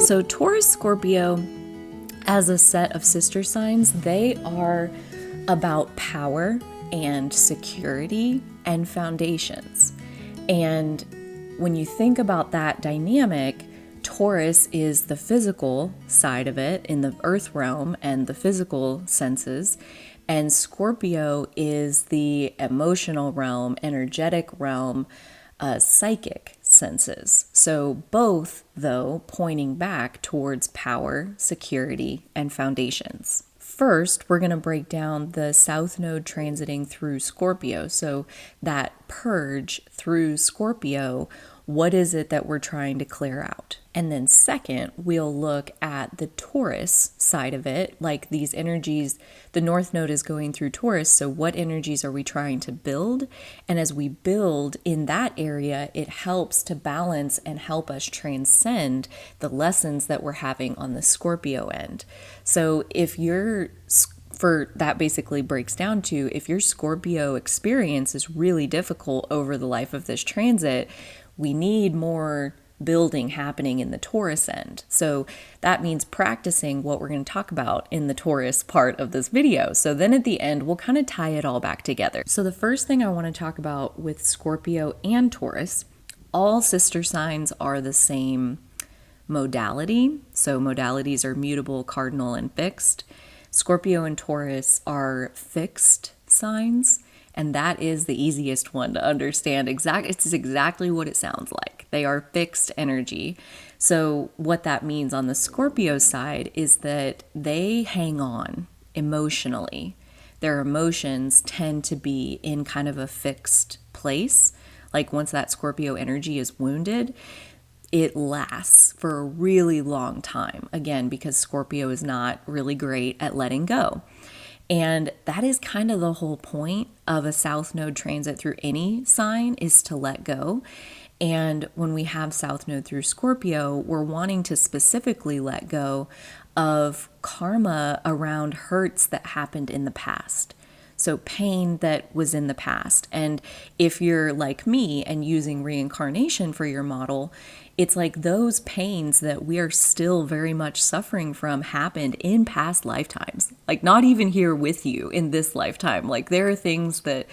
So Taurus, Scorpio, as a set of sister signs, they are about power and security and foundations. And when you think about that dynamic, Taurus is the physical side of it in the earth realm and the physical senses. And Scorpio is the emotional realm, energetic realm, psychic senses. So both, though, pointing back towards power, security, and foundations. First, we're going to break down the South Node transiting through Scorpio. So that purge through Scorpio, what is it that we're trying to clear out? And then second, we'll look at the Taurus side of it, like these energies. The North Node is going through Taurus, so what energies are we trying to build? And as we build in that area, it helps to balance and help us transcend the lessons that we're having on the Scorpio end. So that basically breaks down to, if your Scorpio experience is really difficult over the life of this transit, we need more building happening in the Taurus end. So that means practicing what we're going to talk about in the Taurus part of this video. So then at the end, we'll kind of tie it all back together. So the first thing I want to talk about with Scorpio and Taurus, all sister signs are the same modality. So modalities are mutable, cardinal, and fixed. Scorpio and Taurus are fixed signs. And that is the easiest one to understand. It's exactly what it sounds like. They are fixed energy. So what that means on the Scorpio side is that they hang on emotionally. Their emotions tend to be in kind of a fixed place. Like once that Scorpio energy is wounded, it lasts for a really long time. Again, because Scorpio is not really great at letting go. And that is kind of the whole point of a South Node transit through any sign, is to let go. And when we have South Node through Scorpio, we're wanting to specifically let go of karma around hurts that happened in the past. So pain that was in the past. And if you're like me and using reincarnation for your model, it's like those pains that we are still very much suffering from happened in past lifetimes. Like not even here with you in this lifetime. Like there are things that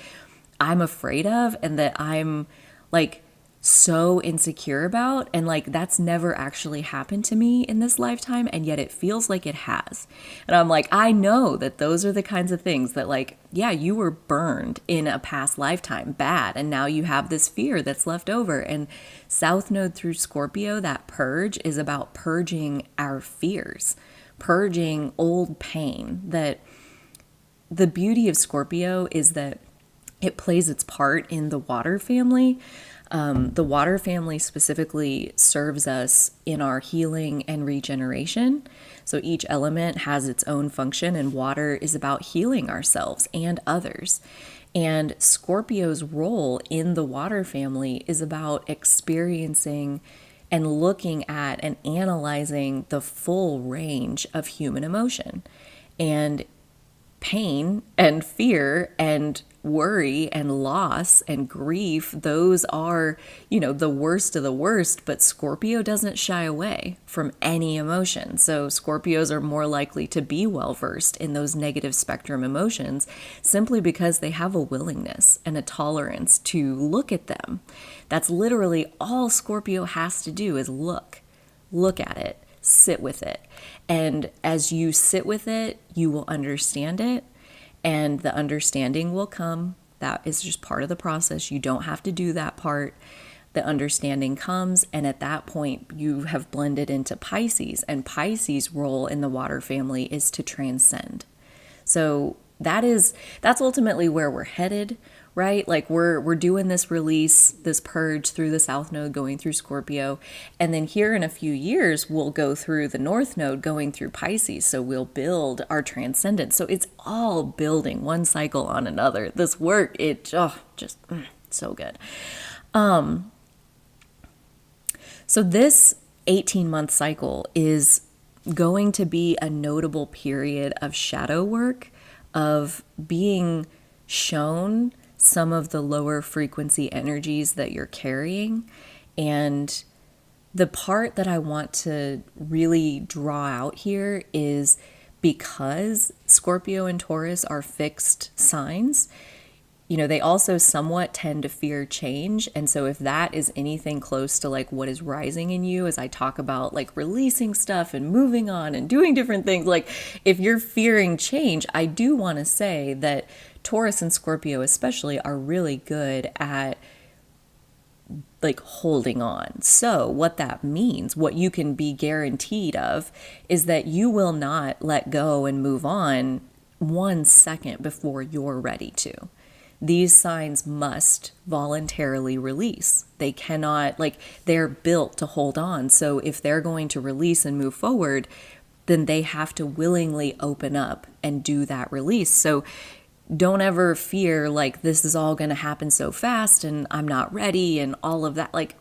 I'm afraid of and that I'm like so insecure about, and like that's never actually happened to me in this lifetime, and yet it feels like it has. And I'm like, I know that those are the kinds of things that, like, yeah, you were burned in a past lifetime bad, and now you have this fear that's left over. And South Node through Scorpio, that purge is about purging our fears, purging old pain. That the beauty of Scorpio is that it plays its part in the water family. The water family specifically serves us in our healing and regeneration. So each element has its own function, and water is about healing ourselves and others. And Scorpio's role in the water family is about experiencing and looking at and analyzing the full range of human emotion. And pain and fear and worry and loss and grief, those are, the worst of the worst, but Scorpio doesn't shy away from any emotion. So Scorpios are more likely to be well-versed in those negative spectrum emotions simply because they have a willingness and a tolerance to look at them. That's literally all Scorpio has to do, is look at it, sit with it. And as you sit with it, you will understand it. And the understanding will come. That is just part of the process. You don't have to do that part. The understanding comes, and at that point, you have blended into Pisces. And Pisces' role in the water family is to transcend. So that's ultimately where we're headed, right? Like we're doing this release, this purge through the South Node going through Scorpio. And then here in a few years, we'll go through the North Node going through Pisces. So we'll build our transcendence. So it's all building one cycle on another. This work, so good. So this 18-month cycle is going to be a notable period of shadow work, of being shown some of the lower frequency energies that you're carrying, and The part that I want to really draw out here is because Scorpio and Taurus are fixed signs, they also somewhat tend to fear change. And so if that is anything close to like what is rising in you, as I talk about like releasing stuff and moving on and doing different things, like if you're fearing change, I do want to say that Taurus and Scorpio especially are really good at like holding on. So what that means, what you can be guaranteed of, is that you will not let go and move on 1 second before you're ready to. These signs must voluntarily release. They cannot, like, they're built to hold on. So if they're going to release and move forward, then they have to willingly open up and do that release. So don't ever fear like this is all going to happen so fast and I'm not ready and all of that. Like,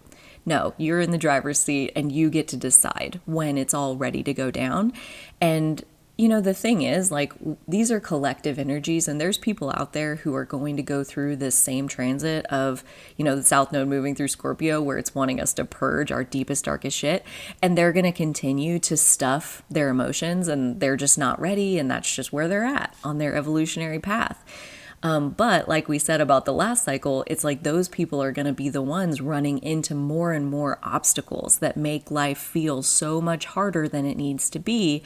no, you're in the driver's seat and you get to decide when it's all ready to go down. And the thing is, like, these are collective energies, and there's people out there who are going to go through this same transit of, the South Node moving through Scorpio, where it's wanting us to purge our deepest, darkest shit. And they're going to continue to stuff their emotions, and they're just not ready. And that's just where they're at on their evolutionary path. But like we said about the last cycle, it's like those people are going to be the ones running into more and more obstacles that make life feel so much harder than it needs to be.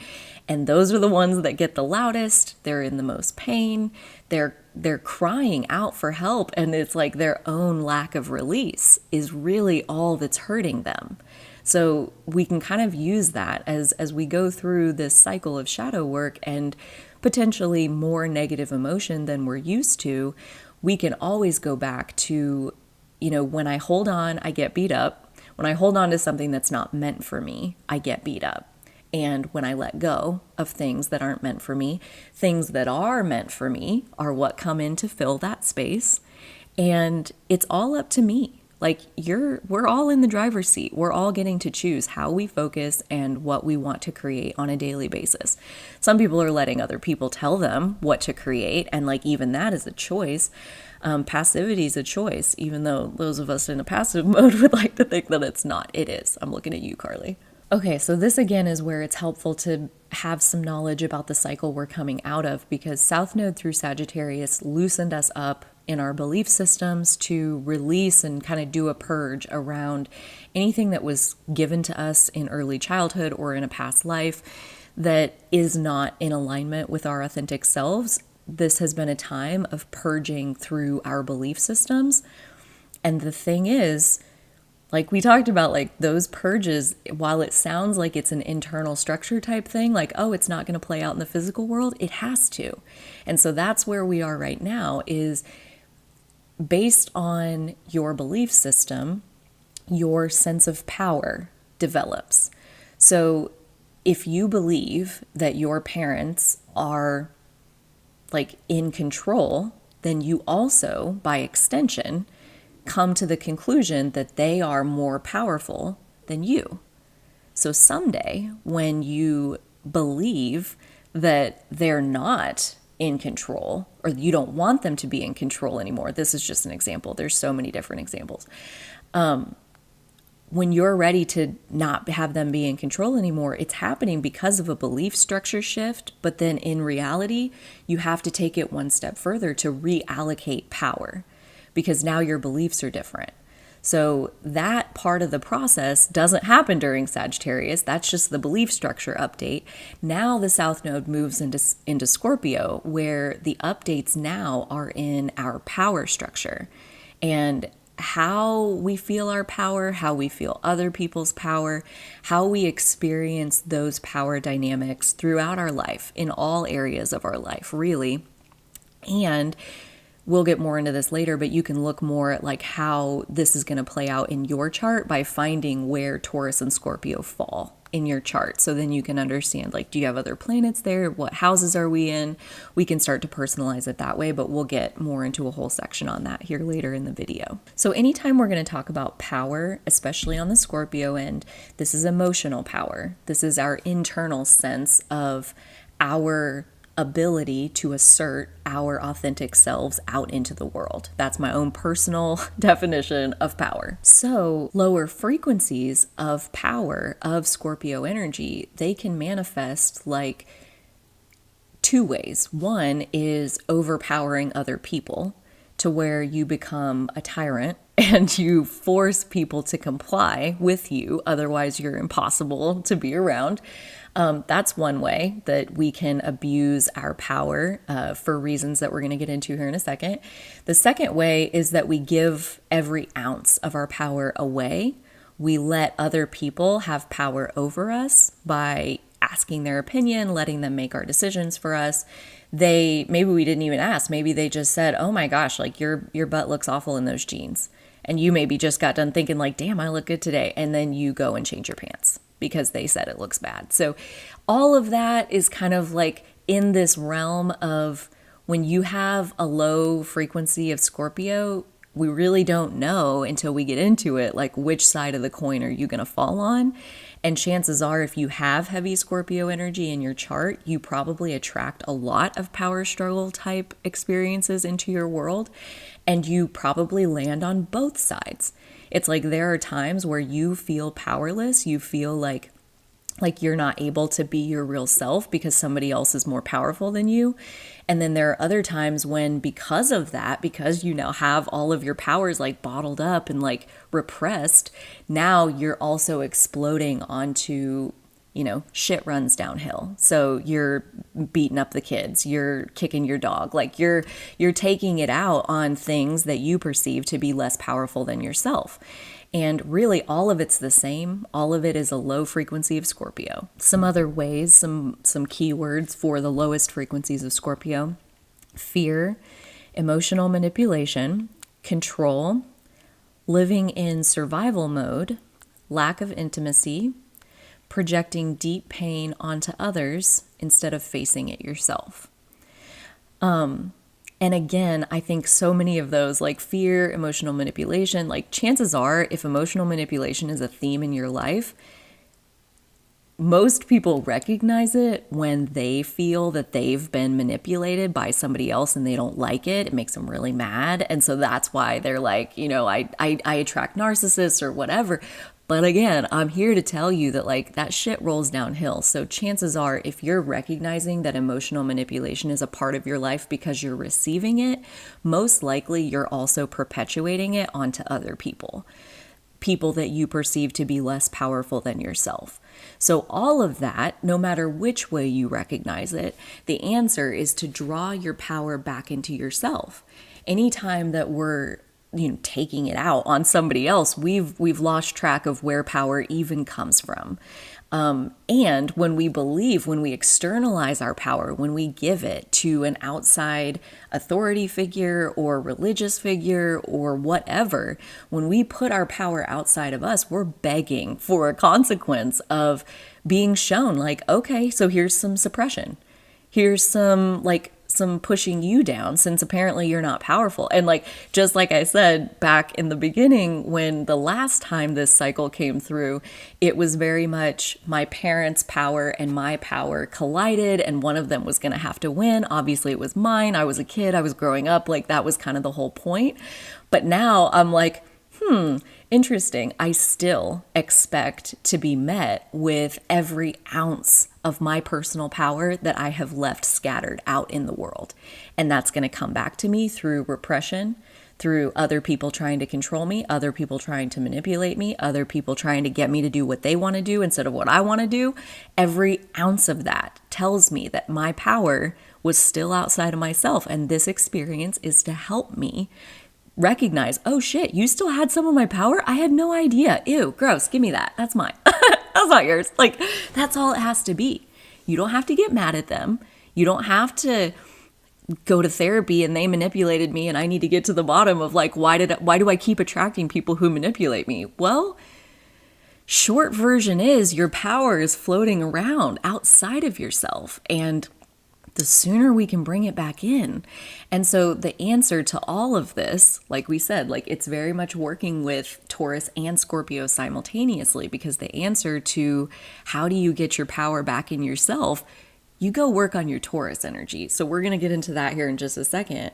And those are the ones that get the loudest. They're in the most pain. They're crying out for help. And it's like their own lack of release is really all that's hurting them. So we can kind of use that as we go through this cycle of shadow work and potentially more negative emotion than we're used to. We can always go back to, when I hold on, I get beat up. When I hold on to something that's not meant for me, I get beat up. And when I let go of things that aren't meant for me, things that are meant for me are what come in to fill that space. And it's all up to me. Like we're all in the driver's seat. We're all getting to choose how we focus and what we want to create on a daily basis. Some people are letting other people tell them what to create. And like even that is a choice. Passivity is a choice, even though those of us in a passive mode would like to think that it's not. It is. I'm looking at you, Carly. Okay, so this again is where it's helpful to have some knowledge about the cycle we're coming out of, because South Node through Sagittarius loosened us up in our belief systems to release and kind of do a purge around anything that was given to us in early childhood or in a past life that is not in alignment with our authentic selves. This has been a time of purging through our belief systems. And the thing is, like we talked about, like those purges, while it sounds like it's an internal structure type thing, like, oh, it's not going to play out in the physical world, it has to. And so that's where we are right now, is based on your belief system, your sense of power develops. So if you believe that your parents are like in control, then you also, by extension, come to the conclusion that they are more powerful than you. So someday when you believe that they're not in control, or you don't want them to be in control anymore, this is just an example. There's so many different examples. When you're ready to not have them be in control anymore, it's happening because of a belief structure shift. But then in reality, you have to take it one step further to reallocate power, because now your beliefs are different. So that part of the process doesn't happen during Sagittarius. That's just the belief structure update. Now the South Node moves into Scorpio, where the updates now are in our power structure and how we feel our power, how we feel other people's power, how we experience those power dynamics throughout our life, in all areas of our life, really. And we'll get more into this later, but you can look more at like how this is going to play out in your chart by finding where Taurus and Scorpio fall in your chart. So then you can understand, like, do you have other planets there? What houses are we in? We can start to personalize it that way, but we'll get more into a whole section on that here later in the video. So anytime we're going to talk about power, especially on the Scorpio end, this is emotional power. This is our internal sense of our ability to assert our authentic selves out into the world. That's my own personal definition of power. So lower frequencies of power of Scorpio energy, they can manifest like two ways. One is overpowering other people to where you become a tyrant and you force people to comply with you. Otherwise, you're impossible to be around. That's one way that we can abuse our power for reasons that we're going to get into here in a second. The second way is that we give every ounce of our power away. We let other people have power over us by asking their opinion, letting them make our decisions for us. Maybe we didn't even ask. Maybe they just said, "Oh my gosh, like your butt looks awful in those jeans." And you maybe just got done thinking like, "Damn, I look good today." And then you go and change your pants because they said it looks bad. So all of that is kind of like in this realm of when you have a low frequency of Scorpio, we really don't know until we get into it, like which side of the coin are you going to fall on? And chances are, if you have heavy Scorpio energy in your chart, you probably attract a lot of power struggle type experiences into your world, and you probably land on both sides. It's like there are times where you feel powerless, you feel like you're not able to be your real self because somebody else is more powerful than you. And then there are other times when because of that, because you now have all of your powers like bottled up and like repressed, now you're also exploding onto, shit runs downhill. So you're beating up the kids, you're kicking your dog, like you're taking it out on things that you perceive to be less powerful than yourself. And really all of it's the same. All of it is a low frequency of Scorpio. Some other ways, some keywords for the lowest frequencies of Scorpio: fear, emotional manipulation, control, living in survival mode, lack of intimacy, projecting deep pain onto others instead of facing it yourself. And again, I think so many of those, like fear, emotional manipulation, like chances are if emotional manipulation is a theme in your life, most people recognize it when they feel that they've been manipulated by somebody else and they don't like it. It makes them really mad. And so that's why they're like, I attract narcissists or whatever. But again, I'm here to tell you that like that shit rolls downhill. So chances are if you're recognizing that emotional manipulation is a part of your life because you're receiving it, most likely you're also perpetuating it onto other people that you perceive to be less powerful than yourself. So all of that, no matter which way you recognize it, the answer is to draw your power back into yourself. Anytime that we're taking it out on somebody else, we've lost track of where power even comes from. And when we externalize our power, when we give it to an outside authority figure or religious figure or whatever, when we put our power outside of us, we're begging for a consequence of being shown like, okay, so here's some suppression. Here's some pushing you down since apparently you're not powerful. And just like I said back in the beginning, when the last time this cycle came through, it was very much my parents' power and my power collided and one of them was going to have to win. Obviously it was mine. I was a kid. I was growing up. That was kind of the whole point. But now I'm like, interesting. I still expect to be met with every ounce of my personal power that I have left scattered out in the world. And that's going to come back to me through repression, through other people trying to control me, other people trying to manipulate me, other people trying to get me to do what they want to do instead of what I want to do. Every ounce of that tells me that my power was still outside of myself. And this experience is to help me recognize, oh shit, you still had some of my power? I had no idea. Ew, gross. Give me that. That's mine. That's not yours. That's all it has to be. You don't have to get mad at them. You don't have to go to therapy and they manipulated me and I need to get to the bottom of why do I keep attracting people who manipulate me? Well, short version is your power is floating around outside of yourself, and the sooner we can bring it back in. And so the answer to all of this, like we said, it's very much working with Taurus and Scorpio simultaneously, because the answer to how do you get your power back in yourself you go work on your Taurus energy. So we're going to get into that here in just a second.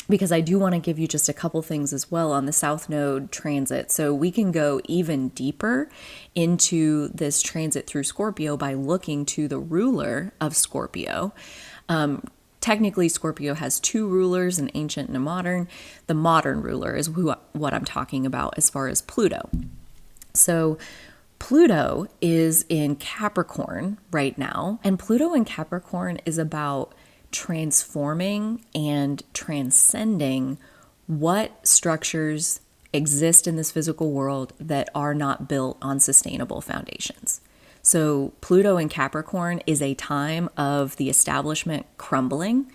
Because I do want to give you just a couple things as well on the South Node transit. So we can go even deeper into this transit through Scorpio by looking to the ruler of Scorpio. Technically, Scorpio has two rulers, an ancient and a modern. The modern ruler is what I'm talking about as far as Pluto. So Pluto is in Capricorn right now, and Pluto in Capricorn is about transforming and transcending what structures exist in this physical world that are not built on sustainable foundations. So Pluto in Capricorn is a time of the establishment crumbling.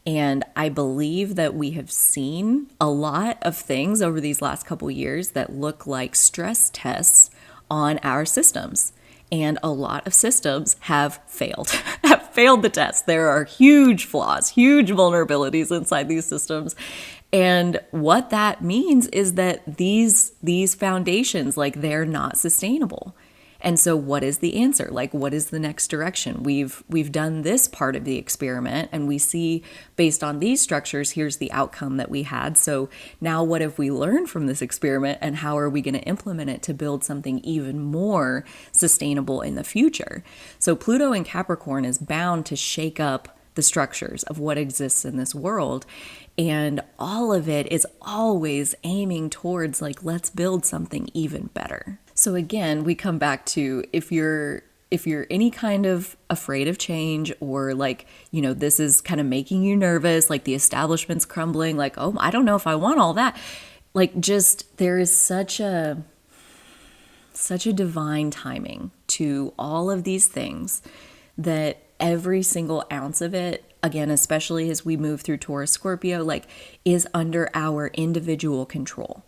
And I believe that we have seen a lot of things over these last couple years that look like stress tests on our systems. And a lot of systems have failed, have failed the test. There are huge flaws, huge vulnerabilities inside these systems. And what that means is that these foundations, like, they're not sustainable. And so what is the answer? Like, what is the next direction? We've done this part of the experiment, and we see based on these structures, here's the outcome that we had. So now what have we learned from this experiment, and how are we going to implement it to build something even more sustainable in the future? So Pluto in Capricorn is bound to shake up the structures of what exists in this world. And all of it is always aiming towards, like, let's build something even better. So again, we come back to if you're any kind of afraid of change, or like, you know, this is kind of making you nervous, like the establishment's crumbling, like, oh, I don't know if I want all that. Like, just there is such a divine timing to all of these things that every single ounce of it, again, especially as we move through Taurus Scorpio, like, is under our individual control.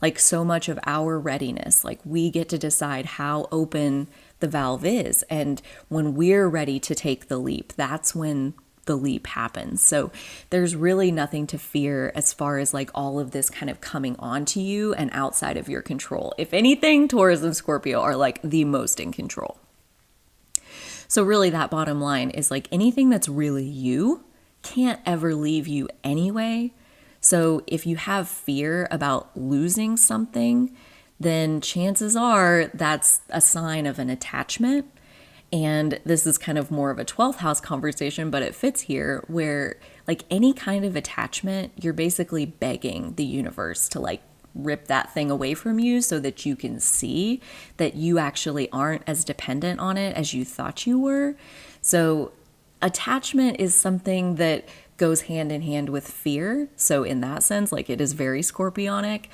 Like, so much of our readiness, like, we get to decide how open the valve is. And when we're ready to take the leap, that's when the leap happens. So there's really nothing to fear as far as, like, all of this kind of coming onto you and outside of your control. If anything, Taurus and Scorpio are, like, the most in control. So really, that bottom line is, like, anything that's really you can't ever leave you anyway. So if you have fear about losing something, then chances are that's a sign of an attachment. And this is kind of more of a 12th house conversation, but it fits here, where, like, any kind of attachment, you're basically begging the universe to, like, rip that thing away from you so that you can see that you actually aren't as dependent on it as you thought you were. So attachment is something that goes hand in hand with fear. So in that sense, like, it is very scorpionic.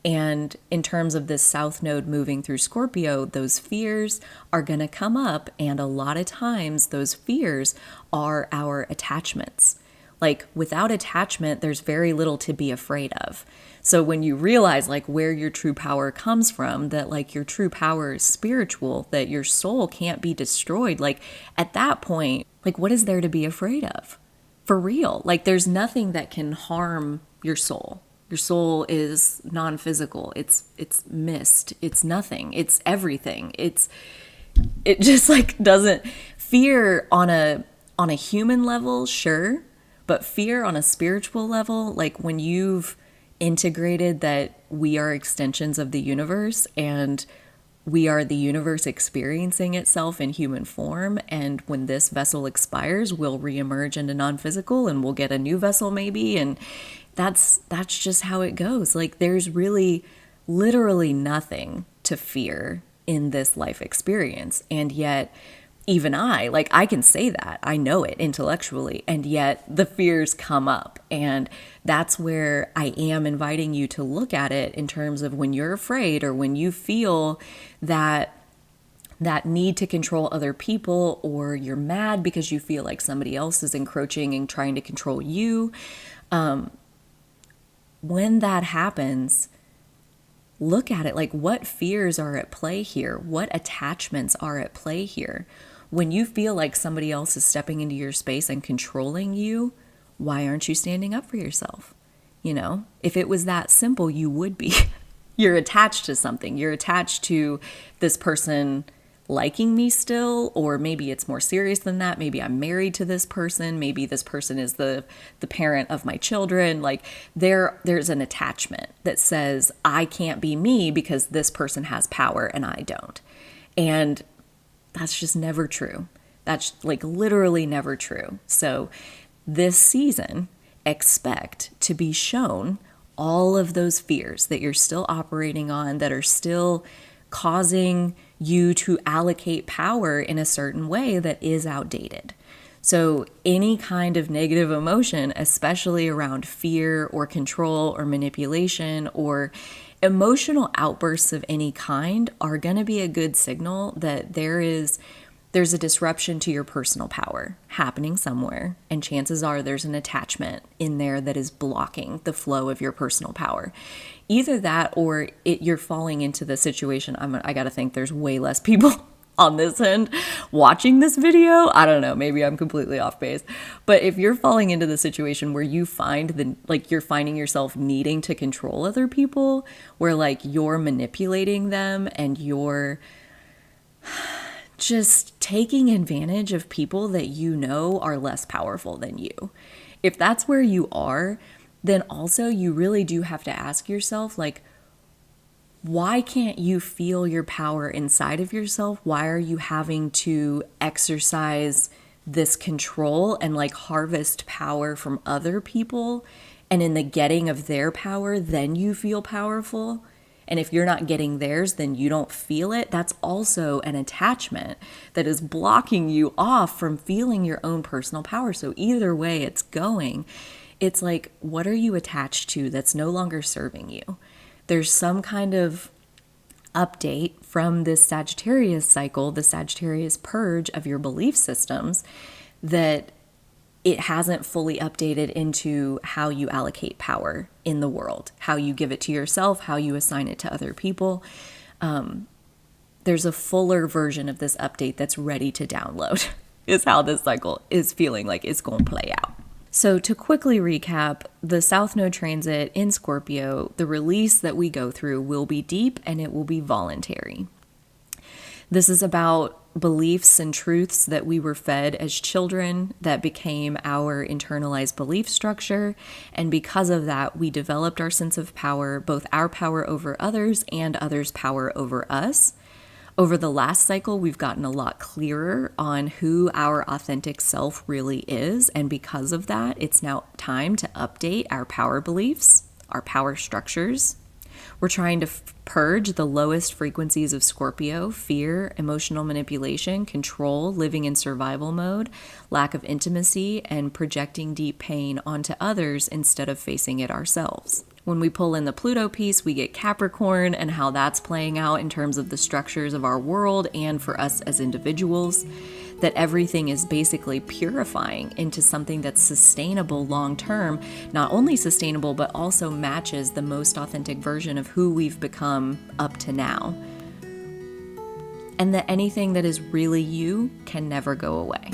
And in terms of this South Node moving through Scorpio, those fears are going to come up. And a lot of times those fears are our attachments. Like, without attachment, there's very little to be afraid of. So when you realize, like, where your true power comes from, that, like, your true power is spiritual, that your soul can't be destroyed, like, at that point, like, what is there to be afraid of? For real. Like, there's nothing that can harm your soul. Your soul is non-physical. It's mist. It's nothing. It's everything. It just, like, doesn't. Fear on a human level, sure, but fear on a spiritual level, like, when you've integrated that we are extensions of the universe and we are the universe experiencing itself in human form, and when this vessel expires, we'll reemerge into non-physical and we'll get a new vessel maybe, and that's just how it goes. Like, there's really literally nothing to fear in this life experience. And yet, even I can say that. I know it intellectually, and yet the fears come up. And that's where I am inviting you to look at it in terms of when you're afraid, or when you feel that need to control other people, or you're mad because you feel like somebody else is encroaching and trying to control you. When that happens, look at it like, what fears are at play here? What attachments are at play here? When you feel like somebody else is stepping into your space and controlling you, why aren't you standing up for yourself? You know, if it was that simple, you would be. You're attached to something. You're attached to this person liking me still, or maybe it's more serious than that. Maybe I'm married to this person. Maybe this person is the parent of my children. Like there's an attachment that says I can't be me because this person has power and I don't. And that's just never true. That's like literally never true. So this season, expect to be shown all of those fears that you're still operating on, that are still causing you to allocate power in a certain way that is outdated. So any kind of negative emotion, especially around fear or control or manipulation or emotional outbursts of any kind, are going to be a good signal that there's a disruption to your personal power happening somewhere, and chances are there's an attachment in there that is blocking the flow of your personal power. Either that, or you're falling into the situation. I gotta think there's way less people on this end watching this video. I don't know, maybe I'm completely off base. But if you're falling into the situation where you find you're finding yourself needing to control other people, where like you're manipulating them and you're just taking advantage of people that you know are less powerful than you. If that's where you are, then also you really do have to ask yourself, like, why can't you feel your power inside of yourself? Why are you having to exercise this control and like harvest power from other people? And in the getting of their power, then you feel powerful. And if you're not getting theirs, then you don't feel it. That's also an attachment that is blocking you off from feeling your own personal power. So either way it's going, it's like, what are you attached to that's no longer serving you? There's some kind of update from this Sagittarius cycle, the Sagittarius purge of your belief systems, that it hasn't fully updated into how you allocate power in the world, how you give it to yourself, how you assign it to other people. There's a fuller version of this update that's ready to download, is how this cycle is feeling like it's going to play out. So to quickly recap, the South Node transit in Scorpio, the release that we go through will be deep and it will be voluntary. This is about beliefs and truths that we were fed as children that became our internalized belief structure. And because of that, we developed our sense of power, both our power over others and others' power over us. Over the last cycle, we've gotten a lot clearer on who our authentic self really is. And because of that, it's now time to update our power beliefs, our power structures. We're trying to purge the lowest frequencies of Scorpio: fear, emotional manipulation, control, living in survival mode, lack of intimacy, and projecting deep pain onto others instead of facing it ourselves. When we pull in the Pluto piece, we get Capricorn and how that's playing out in terms of the structures of our world and for us as individuals. That everything is basically purifying into something that's sustainable long term, not only sustainable, but also matches the most authentic version of who we've become up to now. And that anything that is really you can never go away.